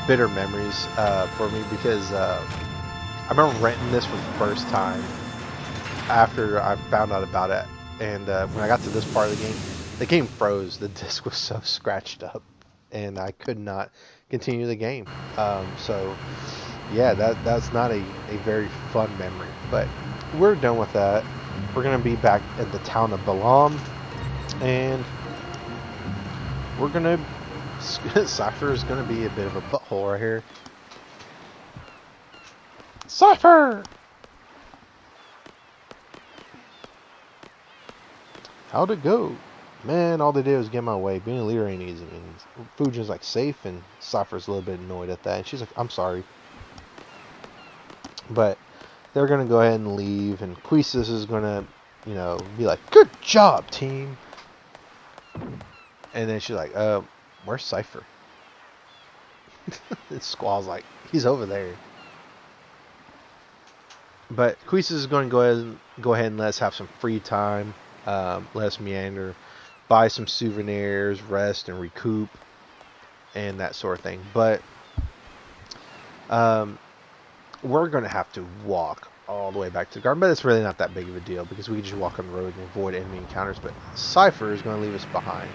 bitter memories for me because I remember renting this for the first time after I found out about it, and when I got to this part of the game froze. The disc was so scratched up, and I could not continue the game. So yeah, that's not a very fun memory, but we're done with that. We're gonna be back at the town of Balam, and we're gonna Cypher is gonna be a bit of a butthole right here. Cypher! How'd it go? Man, all they did was get my way. Being a leader ain't easy. And Fujin's like safe, and Cypher's a little bit annoyed at that. And she's like, I'm sorry. But they're gonna go ahead and leave, and Quistis is gonna, you know, be like, good job, team. And then she's like, where's Cypher? And Squall's like, he's over there. But Quistis is going to go ahead and let us have some free time. Let us meander, buy some souvenirs, rest and recoup, and that sort of thing. But we're going to have to walk all the way back to the garden. But it's really not that big of a deal because we can just walk on the road and avoid enemy encounters. But Cypher is going to leave us behind.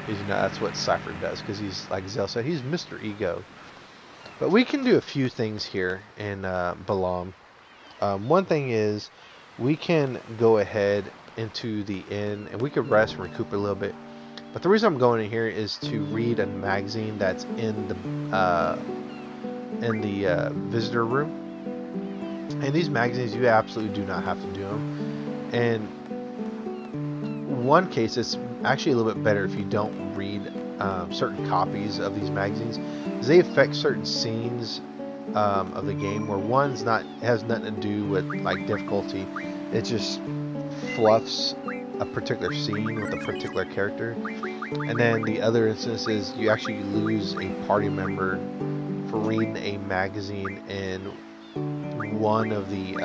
Because, you know, that's what Cypher does. Because he's, like Zell said, he's Mr. Ego. But we can do a few things here in Balam. One thing is we can go ahead into the inn and we could rest and recoup a little bit. But the reason I'm going in here is to read a magazine that's in the visitor room. And these magazines, you absolutely do not have to do them. And one case, it's actually a little bit better if you don't read certain copies of these magazines, because they affect certain scenes of the game where one's has nothing to do with like difficulty. It just fluffs a particular scene with a particular character, and then the other instance is you actually lose a party member for reading a magazine in one of the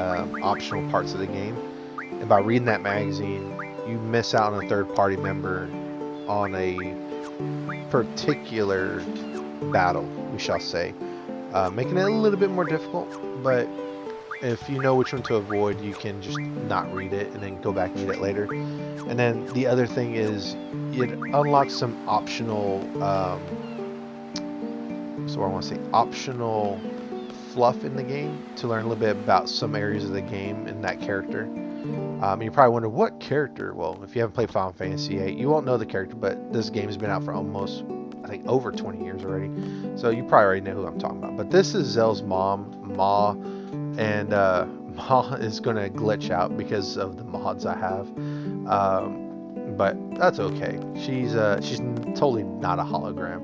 optional parts of the game. And by reading that magazine, you miss out on a third party member on a particular battle, we shall say, making it a little bit more difficult. But if you know which one to avoid, you can just not read it and then go back and read it later. And then the other thing is it unlocks some optional optional fluff in the game to learn a little bit about some areas of the game and that character. You probably wonder what character. Well, if you haven't played Final Fantasy VIII, you won't know the character, but this game has been out for almost, I think, over 20 years already. So you probably already know who I'm talking about. But this is Zell's mom, Ma, and Ma is going to glitch out because of the mods I have. But that's okay. She's totally not a hologram.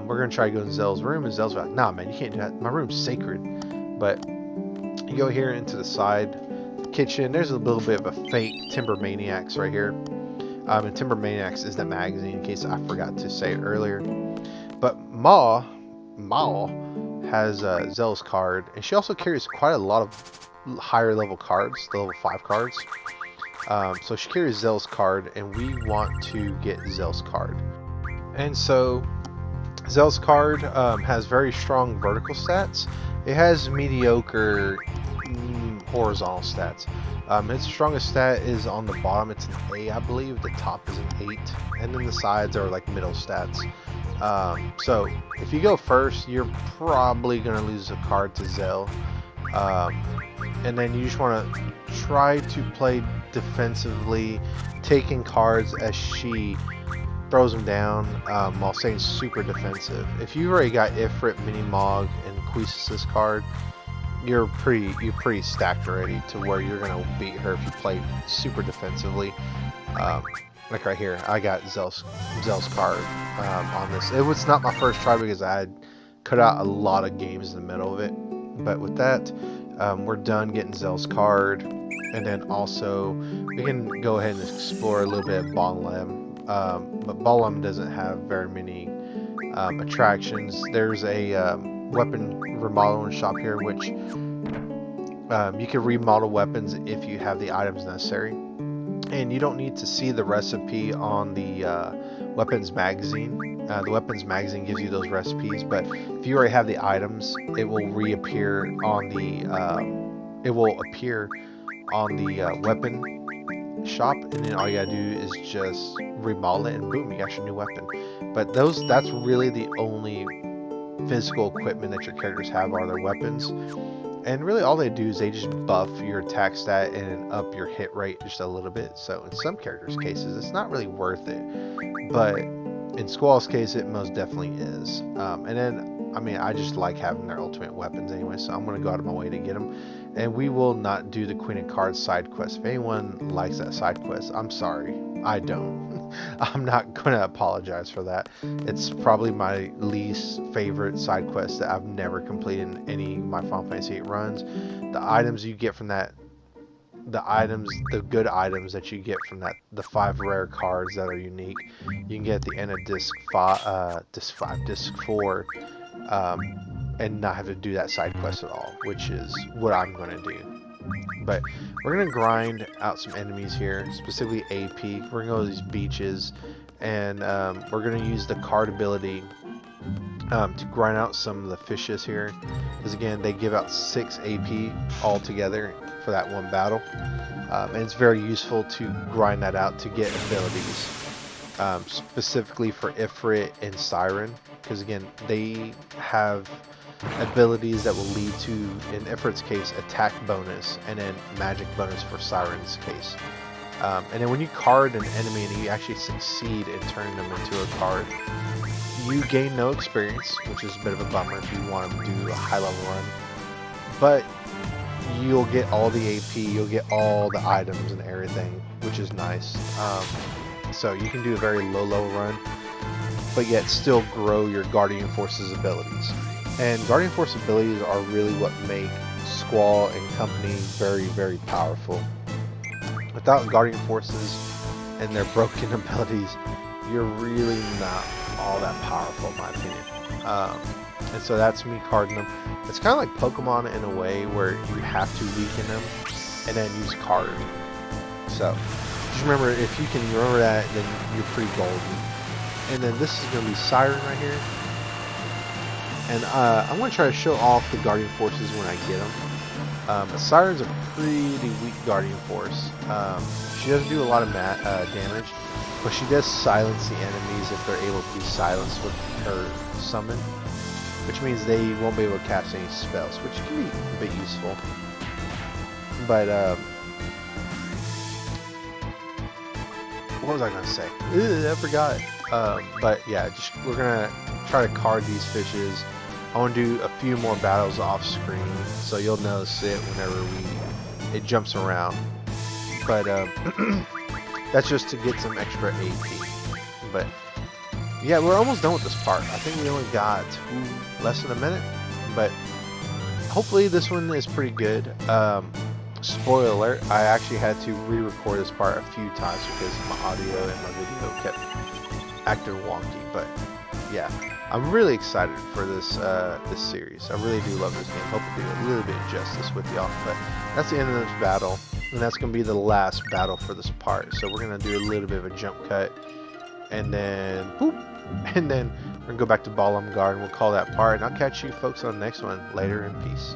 We're going to try to go in Zell's room, and Zell's like, nah, man, you can't do that. My room's sacred. But you go here into the side kitchen. There's a little bit of a fake Timber Maniacs right here. And Timber Maniacs is the magazine, in case I forgot to say it earlier. But Ma has Zell's card, and she also carries quite a lot of higher level cards, the level 5 cards. So she carries Zell's card, and we want to get Zell's card. And so Zell's card has very strong vertical stats. It has mediocre horizontal stats. Its strongest stat is on the bottom. It's an A, I believe. The top is an 8, and then the sides are like middle stats. So if you go first, you're probably gonna lose a card to Zell, and then you just want to try to play defensively, taking cards as she throws them down, while staying super defensive. If you've already got Ifrit, Minimog, and Quistis' card, you're pretty stacked already to where you're gonna beat her if you play super defensively. Like right here, I got Zell's card on this. It was not my first try because I had cut out a lot of games in the middle of it. But with that, we're done getting Zell's card, and then also we can go ahead and explore a little bit of Bonlem. But Bonlem doesn't have very many attractions. There's a weapon remodeling shop here, which you can remodel weapons if you have the items necessary. And you don't need to see the recipe on the weapons magazine. The weapons magazine gives you those recipes, but if you already have the items, it will reappear on the weapon shop, and then all you gotta do is just remodel it, and boom, you got your new weapon. But that's really the only physical equipment that your characters have are their weapons. And really all they do is they just buff your attack stat and up your hit rate just a little bit. So in some characters' cases, it's not really worth it. But in Squall's case, it most definitely is. And then, I mean, I just like having their ultimate weapons anyway, so I'm going to go out of my way to get them. And we will not do the Queen of Cards side quest. If anyone likes that side quest, I'm sorry. I don't. I'm not going to apologize for that. It's probably my least favorite side quest that I've never completed in any of my Final Fantasy VIII runs. The items you get from that, the good items that you get from that, the 5 rare cards that are unique, you can get at the end of disc 4, and not have to do that side quest at all, which is what I'm going to do. But we're going to grind out some enemies here, specifically AP. We're going to go to these beaches, and we're going to use the card ability to grind out some of the fishes here. Because again, they give out 6 AP altogether for that one battle. And it's very useful to grind that out to get abilities. Specifically for Ifrit and Siren. Because again, they have abilities that will lead to, in Ifrit's case, attack bonus, and then magic bonus for Siren's case. And then when you card an enemy and you actually succeed in turning them into a card, you gain no experience, which is a bit of a bummer if you want to do a high level run. But you'll get all the AP, you'll get all the items and everything, which is nice. So you can do a very low run, but yet still grow your Guardian Force's abilities. And Guardian Force abilities are really what make Squall and company very, very powerful. Without Guardian Forces and their broken abilities, you're really not all that powerful in my opinion. And so that's me carding them. It's kind of like Pokemon in a way where you have to weaken them and then use card. So just remember, if you can remember that, then you're pretty golden. And then this is going to be Siren right here. And I'm going to try to show off the Guardian Forces when I get them. Siren's a pretty weak Guardian Force. She doesn't do a lot of damage, but she does silence the enemies if they're able to be silenced with her summon, which means they won't be able to cast any spells, which can be a bit useful. But what was I going to say? I forgot. But yeah, we're going to try to card these fishes. I want to do a few more battles off screen, so you'll notice it whenever it jumps around. But that's just to get some extra AP. But yeah, we're almost done with this part. I think we only got less than a minute, but hopefully this one is pretty good. Spoiler alert, I actually had to re-record this part a few times because my audio and my video kept acting wonky. But yeah, I'm really excited for this this series. I really do love this game. Hope to do a little bit of justice with y'all. But that's the end of this battle, and that's going to be the last battle for this part. So we're going to do a little bit of a jump cut, and then boop, and then we're going to go back to Balamgar, and we'll call that part. And I'll catch you folks on the next one later, in peace.